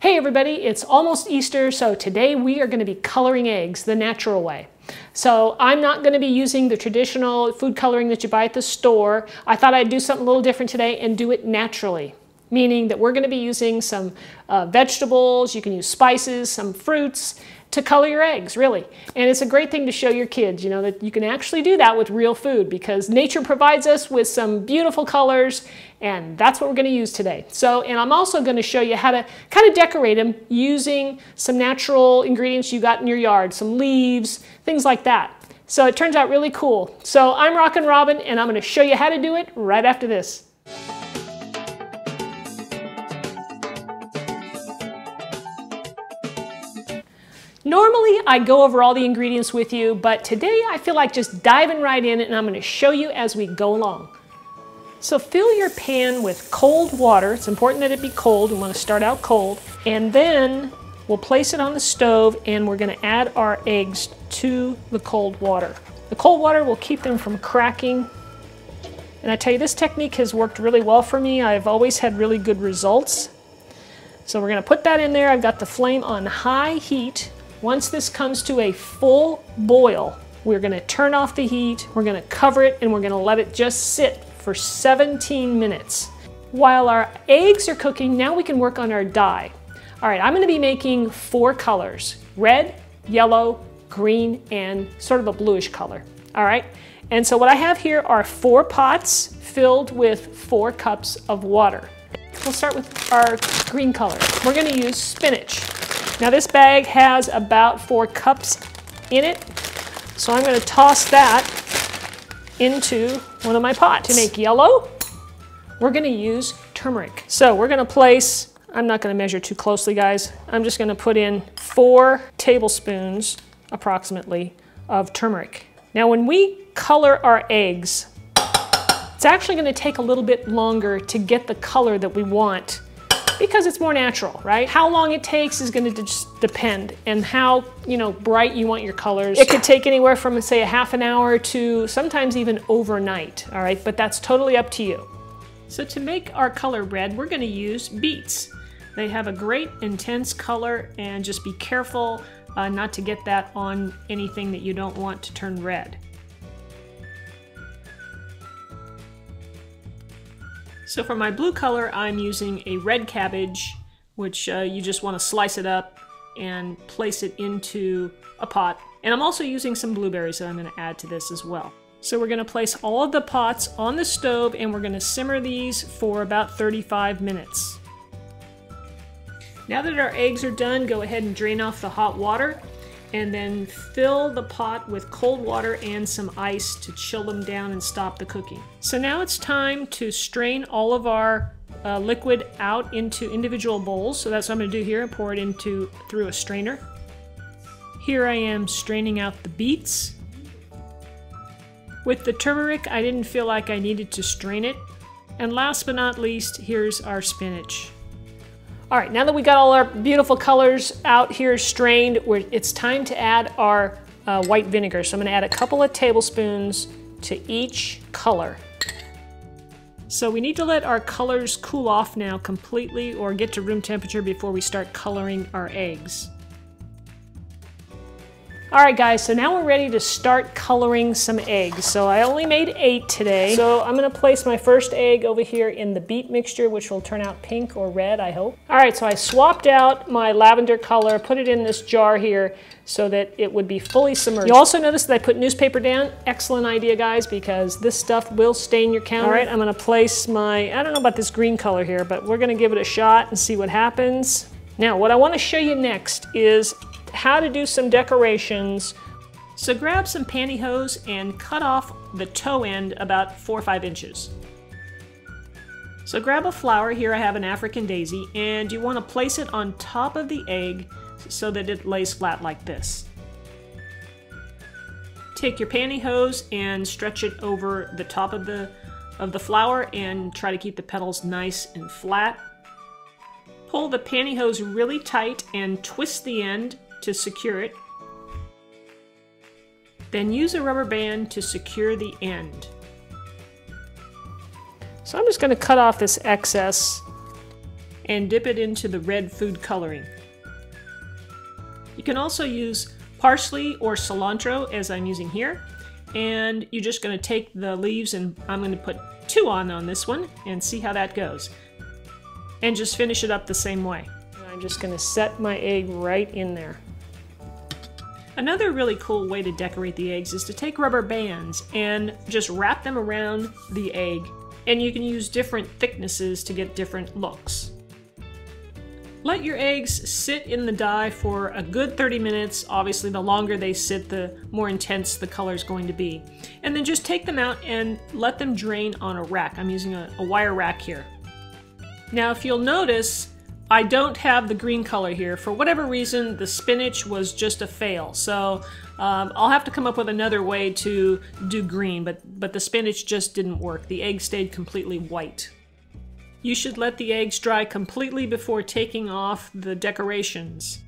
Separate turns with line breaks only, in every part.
Hey everybody, it's almost Easter, so today we are going to be coloring eggs the natural way. So I'm not going to be using the traditional food coloring that you buy at the store. I thought I'd do something a little different today and do it naturally. Meaning that we're going to be using some vegetables, you can use spices, some fruits to color your eggs, really. And it's a great thing to show your kids, you know, that you can actually do that with real food because nature provides us with some beautiful colors, and that's what we're going to use today. So, and I'm also going to show you how to kind of decorate them using some natural ingredients you got in your yard, some leaves, things like that. So it turns out really cool. So I'm Rockin' Robin, and I'm going to show you how to do it right after this. Normally, I go over all the ingredients with you, but today I feel like just diving right in and I'm going to show you as we go along. So fill your pan with cold water. It's important that it be cold. We want to start out cold. And then we'll place it on the stove and we're going to add our eggs to the cold water. The cold water will keep them from cracking. And I tell you, this technique has worked really well for me. I've always had really good results. So we're going to put that in there. I've got the flame on high heat. Once this comes to a full boil, we're going to turn off the heat, we're going to cover it, and we're going to let it just sit for 17 minutes. While our eggs are cooking, now we can work on our dye. All right, I'm going to be making 4 colors: red, yellow, green, and sort of a bluish color. All right, and so what I have here are 4 pots filled with 4 cups of water. We'll start with our green color. We're going to use spinach. Now this bag has about 4 cups in it, so I'm going to toss that into one of my pots. To make yellow, we're going to use turmeric. So we're going to place, I'm not going to measure too closely guys, I'm just going to put in 4 tablespoons approximately of turmeric. Now when we color our eggs, it's actually going to take a little bit longer to get the color that we want, because it's more natural, right? How long it takes is going to just depend, and how, you know, bright you want your colors. It could take anywhere from, say, a half an hour to sometimes even overnight, all right? But that's totally up to you. So to make our color red, we're going to use beets. They have a great intense color, and just be careful not to get that on anything that you don't want to turn red. So for my blue color, I'm using a red cabbage, which you just want to slice it up and place it into a pot. And I'm also using some blueberries that I'm going to add to this as well. So we're going to place all of the pots on the stove and we're going to simmer these for about 35 minutes. Now that our eggs are done, go ahead and drain off the hot water and then fill the pot with cold water and some ice to chill them down and stop the cooking. So now it's time to strain all of our liquid out into individual bowls. So that's what I'm going to do here. I pour it through a strainer. Here I am straining out the beets. With the turmeric, I didn't feel like I needed to strain it. And last but not least, here's our spinach. All right, now that we got all our beautiful colors out here strained, it's time to add our white vinegar. So I'm gonna add a couple of tablespoons to each color. So we need to let our colors cool off now completely or get to room temperature before we start coloring our eggs. All right guys, so now we're ready to start coloring some eggs. So I only made 8 today. So I'm gonna place my first egg over here in the beet mixture, which will turn out pink or red, I hope. All right, so I swapped out my lavender color, put it in this jar here so that it would be fully submerged. You also notice that I put newspaper down. Excellent idea, guys, because this stuff will stain your counter. All right, I'm gonna place my, I don't know about this green color here, but we're gonna give it a shot and see what happens. Now, what I wanna show you next is how to do some decorations. So grab some pantyhose and cut off the toe end about 4 or 5 inches. So grab a flower, here I have an African daisy, and you want to place it on top of the egg so that it lays flat like this. Take your pantyhose and stretch it over the top of the flower and try to keep the petals nice and flat. Pull the pantyhose really tight and twist the end to secure it. Then use a rubber band to secure the end. So I'm just going to cut off this excess and dip it into the red food coloring. You can also use parsley or cilantro, as I'm using here. And you're just going to take the leaves, and I'm going to put 2 on this one and see how that goes. And just finish it up the same way. And I'm just going to set my egg right in there. Another really cool way to decorate the eggs is to take rubber bands and just wrap them around the egg. And you can use different thicknesses to get different looks. Let your eggs sit in the dye for a good 30 minutes. Obviously, the longer they sit, the more intense the color is going to be. And then just take them out and let them drain on a rack. I'm using a wire rack here. Now, if you'll notice, I don't have the green color here. For whatever reason, the spinach was just a fail. So I'll have to come up with another way to do green, but the spinach just didn't work. The egg stayed completely white. You should let the eggs dry completely before taking off the decorations.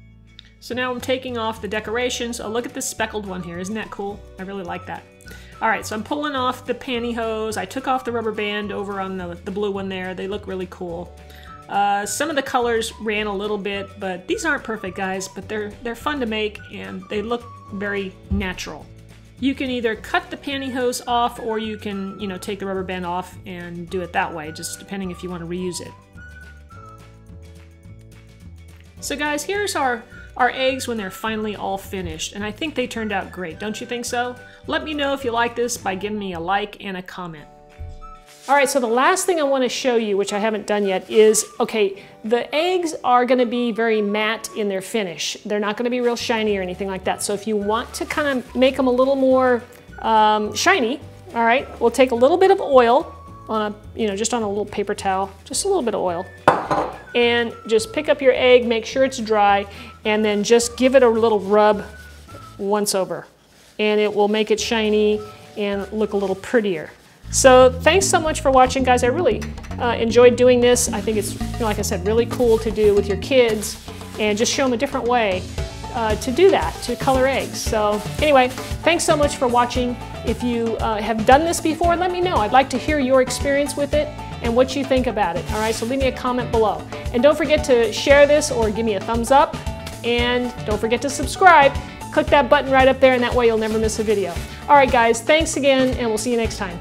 So now I'm taking off the decorations. Oh, look at this speckled one here. Isn't that cool? I really like that. All right, so I'm pulling off the pantyhose. I took off the rubber band over on the blue one there. They look really cool. Some of the colors ran a little bit, but these aren't perfect, guys, but they're fun to make and they look very natural. You can either cut the pantyhose off or you can, take the rubber band off and do it that way, just depending if you want to reuse it. So guys, here's our eggs when they're finally all finished, and I think they turned out great. Don't you think so? Let me know if you like this by giving me a like and a comment. All right, so the last thing I want to show you, which I haven't done yet, is, okay, the eggs are going to be very matte in their finish. They're not going to be real shiny or anything like that. So if you want to kind of make them a little more shiny, all right, we'll take a little bit of oil on just on a little paper towel, just a little bit of oil, and just pick up your egg, make sure it's dry, and then just give it a little rub once over, and it will make it shiny and look a little prettier. So thanks so much for watching, guys. I really enjoyed doing this. I think it's, like I said, really cool to do with your kids and just show them a different way to do that, to color eggs. So anyway, thanks so much for watching. If you have done this before, let me know. I'd like to hear your experience with it and what you think about it. All right, so leave me a comment below. And don't forget to share this or give me a thumbs up. And don't forget to subscribe. Click that button right up there, and that way you'll never miss a video. All right, guys, thanks again, and we'll see you next time.